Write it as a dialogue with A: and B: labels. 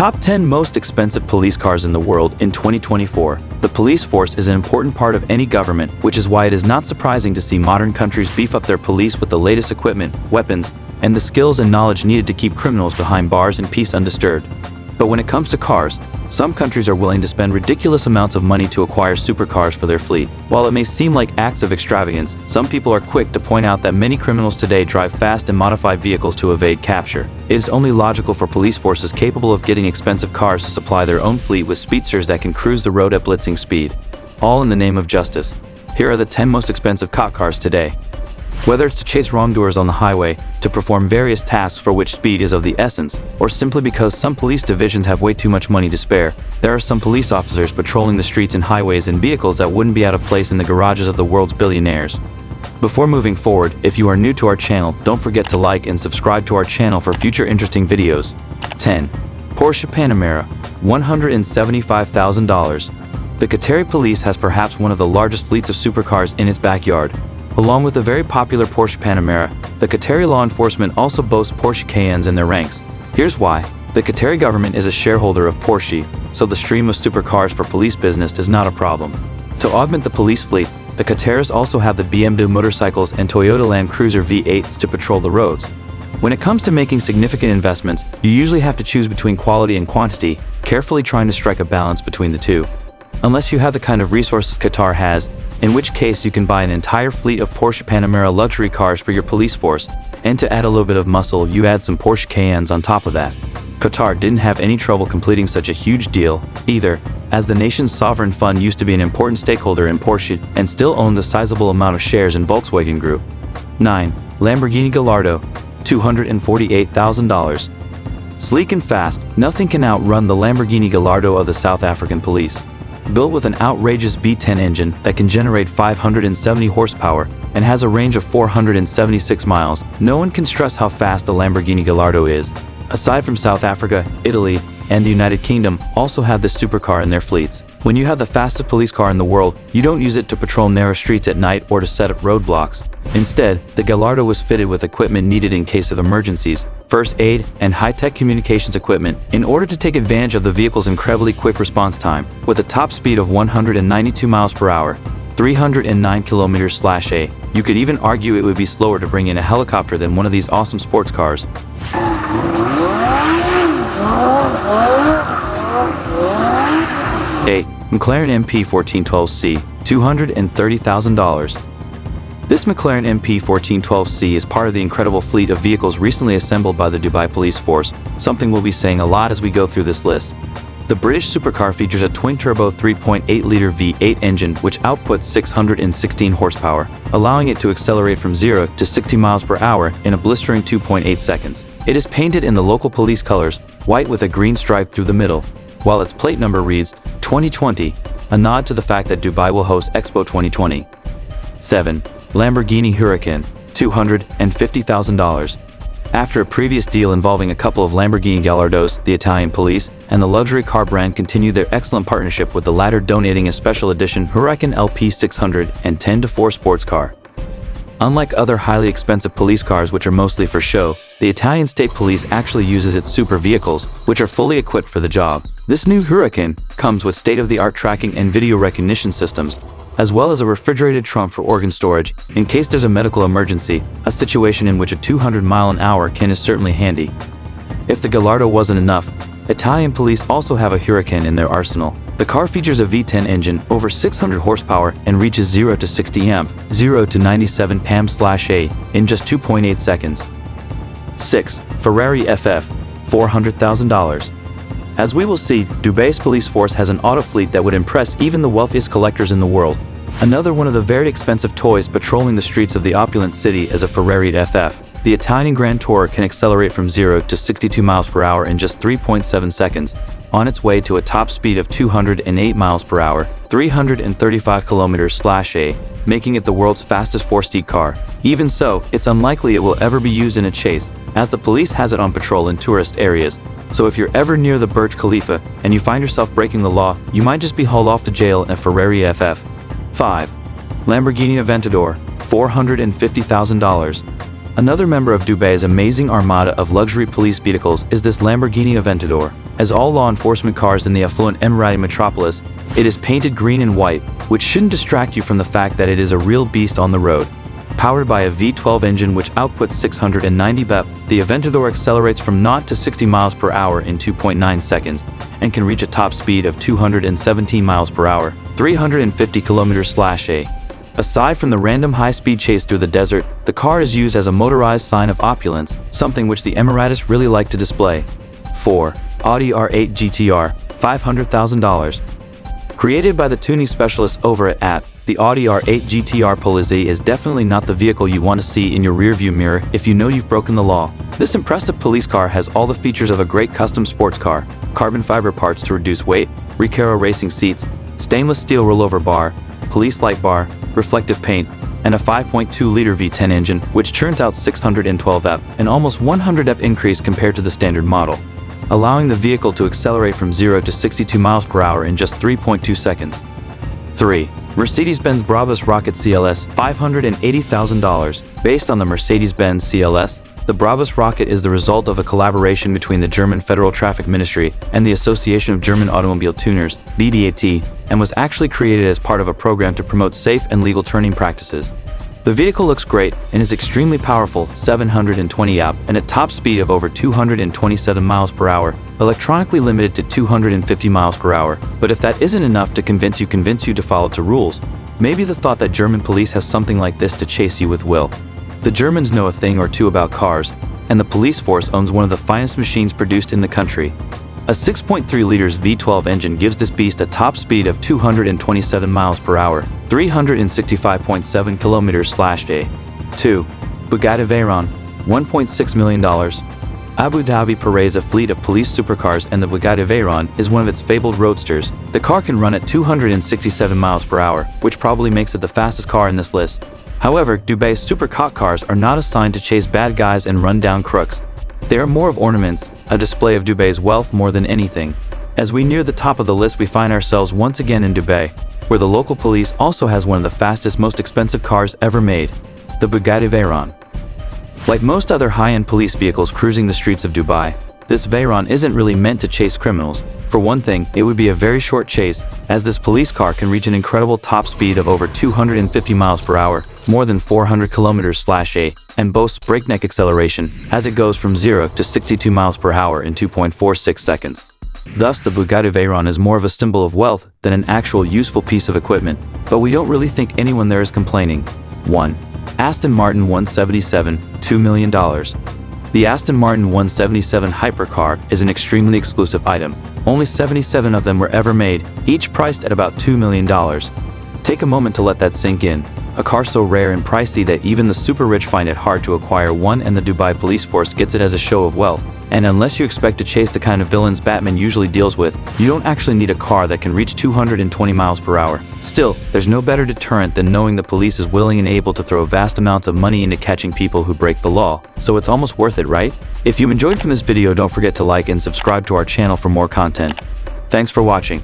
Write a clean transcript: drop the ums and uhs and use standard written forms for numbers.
A: Top 10 most expensive police cars in the world in 2024. The police force is an important part of any government, which is why it is not surprising to see modern countries beef up their police with the latest equipment, weapons, and the skills and knowledge needed to keep criminals behind bars and peace undisturbed. But when it comes to cars, some countries are willing to spend ridiculous amounts of money to acquire supercars for their fleet. While it may seem like acts of extravagance, some people are quick to point out that many criminals today drive fast and modified vehicles to evade capture. It is only logical for police forces capable of getting expensive cars to supply their own fleet with speedsters that can cruise the road at blitzing speed. All in the name of justice. Here are the 10 most expensive cop cars today. Whether it's to chase wrongdoers on the highway, to perform various tasks for which speed is of the essence, or simply because some police divisions have way too much money to spare, there are some police officers patrolling the streets and highways in vehicles that wouldn't be out of place in the garages of the world's billionaires. Before moving forward, if you are new to our channel, don't forget to like and subscribe to our channel for future interesting videos. 10. Porsche Panamera, $175,000. The Qatari police has perhaps one of the largest fleets of supercars in its backyard. Along with the very popular Porsche Panamera, the Qatari law enforcement also boasts Porsche Cayennes in their ranks. Here's why. The Qatari government is a shareholder of Porsche, so the stream of supercars for police business is not a problem. To augment the police fleet, the Qataris also have the BMW motorcycles and Toyota Land Cruiser V8s to patrol the roads. When it comes to making significant investments, you usually have to choose between quality and quantity, carefully trying to strike a balance between the two. Unless you have the kind of resources Qatar has, in which case you can buy an entire fleet of Porsche Panamera luxury cars for your police force, and to add a little bit of muscle, you add some Porsche Cayennes on top of that. Qatar didn't have any trouble completing such a huge deal, either, as the nation's sovereign fund used to be an important stakeholder in Porsche and still owned a sizable amount of shares in Volkswagen Group. 9. Lamborghini Gallardo, $248,000. Sleek and fast, nothing can outrun the Lamborghini Gallardo of the South African police. Built with an outrageous V10 engine that can generate 570 horsepower and has a range of 476 miles, no one can stress how fast the Lamborghini Gallardo is. Aside from South Africa, Italy, and the United Kingdom also have this supercar in their fleets. When you have the fastest police car in the world, you don't use it to patrol narrow streets at night or to set up roadblocks. Instead, the Gallardo was fitted with equipment needed in case of emergencies, first aid, and high-tech communications equipment in order to take advantage of the vehicle's incredibly quick response time. With a top speed of 192 miles per hour, 309 km/h, you could even argue it would be slower to bring in a helicopter than one of these awesome sports cars. 8. McLaren MP412C, $230,000. This McLaren MP412C is part of the incredible fleet of vehicles recently assembled by the Dubai Police Force, something we'll be saying a lot as we go through this list. The British supercar features a twin-turbo 3.8-liter V8 engine which outputs 616 horsepower, allowing it to accelerate from 0 to 60 miles per hour in a blistering 2.8 seconds. It is painted in the local police colors, white with a green stripe through the middle, while its plate number reads 2020, a nod to the fact that Dubai will host Expo 2020. 7. Lamborghini Hurrican, $250,000. After a previous deal involving a couple of Lamborghini Gallardos, the Italian police, and the luxury car brand continued their excellent partnership, with the latter donating a special edition Hurrican LP 610-4 sports car. Unlike other highly expensive police cars which are mostly for show, the Italian state police actually uses its super vehicles, which are fully equipped for the job. This new Hurrican comes with state-of-the-art tracking and video recognition systems, as well as a refrigerated trunk for organ storage in case there's a medical emergency, a situation in which a 200-mile-an-hour can is certainly handy. If the Gallardo wasn't enough, Italian police also have a Hurrican in their arsenal. The car features a V10 engine, over 600 horsepower, and reaches 0 to 60 amp, 0 to 97 pm/a in just 2.8 seconds. 6. Ferrari FF, $400,000. As we will see, Dubai's police force has an auto fleet that would impress even the wealthiest collectors in the world. Another one of the very expensive toys patrolling the streets of the opulent city is a Ferrari FF. The Italian Grand Tourer can accelerate from 0 to 62 miles per hour in just 3.7 seconds, on its way to a top speed of 208 miles per hour, 335 km/h, making it the world's fastest four-seat car. Even so, it's unlikely it will ever be used in a chase, as the police has it on patrol in tourist areas. So if you're ever near the Burj Khalifa and you find yourself breaking the law, you might just be hauled off to jail in a Ferrari FF. 5. Lamborghini Aventador, $450,000. Another member of Dubai's amazing armada of luxury police vehicles is this Lamborghini Aventador. As all law enforcement cars in the affluent Emirati metropolis, it is painted green and white, which shouldn't distract you from the fact that it is a real beast on the road. Powered by a V12 engine which outputs 690 bp, the Aventador accelerates from 0 to 60 miles per hour in 2.9 seconds and can reach a top speed of 217 miles per hour, 350 km/h. Aside from the random high-speed chase through the desert, the car is used as a motorized sign of opulence, something which the Emiratis really like to display. 4. Audi R8 GTR, $500,000. Created by the tuning specialists over at AT, the Audi R8 GTR Polizei is definitely not the vehicle you want to see in your rearview mirror if you know you've broken the law. This impressive police car has all the features of a great custom sports car: carbon fiber parts to reduce weight, Recaro racing seats, stainless steel rollover bar, police light bar, reflective paint, and a 5.2-liter V10 engine which churns out 612 EP, an almost 100 EP increase compared to the standard model, allowing the vehicle to accelerate from 0 to 62 miles per hour in just 3.2 seconds. 3. Mercedes-Benz Brabus Rocket CLS, $580,000. Based on the Mercedes-Benz CLS, the Brabus Rocket is the result of a collaboration between the German Federal Traffic Ministry and the Association of German Automobile Tuners, BDAT, and was actually created as part of a program to promote safe and legal turning practices. The vehicle looks great and is extremely powerful, 720 amp, and at top speed of over 227 miles per hour, electronically limited to 250 miles per hour. But if that isn't enough to convince you to follow to rules, maybe the thought that German police has something like this to chase you with will. The Germans know a thing or two about cars, and the police force owns one of the finest machines produced in the country. A 6.3 liters V12 engine gives this beast a top speed of 227 miles per hour, 365.7 km/h. 2. Bugatti Veyron, $1.6 million. Abu Dhabi parades a fleet of police supercars, and the Bugatti Veyron is one of its fabled roadsters. The car can run at 267 miles per hour, which probably makes it the fastest car in this list. However, Dubai's super cop cars are not assigned to chase bad guys and run down crooks. They are more of ornaments, a display of Dubai's wealth more than anything. As we near the top of the list, we find ourselves once again in Dubai, where the local police also has one of the fastest, most expensive cars ever made, the Bugatti Veyron. Like most other high-end police vehicles cruising the streets of Dubai, this Veyron isn't really meant to chase criminals. For one thing, it would be a very short chase, as this police car can reach an incredible top speed of over 250 miles per hour, more than 400 km/h, and boasts breakneck acceleration as it goes from 0 to 62 miles per hour in 2.46 seconds. Thus, the Bugatti Veyron is more of a symbol of wealth than an actual useful piece of equipment, but we don't really think anyone there is complaining. 1. Aston Martin 177, $2 million. The Aston Martin 177 hypercar is an extremely exclusive item. Only 77 of them were ever made, each priced at about $2 million. Take a moment to let that sink in. A car so rare and pricey that even the super rich find it hard to acquire one, and the Dubai police force gets it as a show of wealth. And unless you expect to chase the kind of villains Batman usually deals with, you don't actually need a car that can reach 220 miles per hour. Still, there's no better deterrent than knowing the police is willing and able to throw vast amounts of money into catching people who break the law, so it's almost worth it, right? If you enjoyed from this video, don't forget to like and subscribe to our channel for more content. Thanks for watching.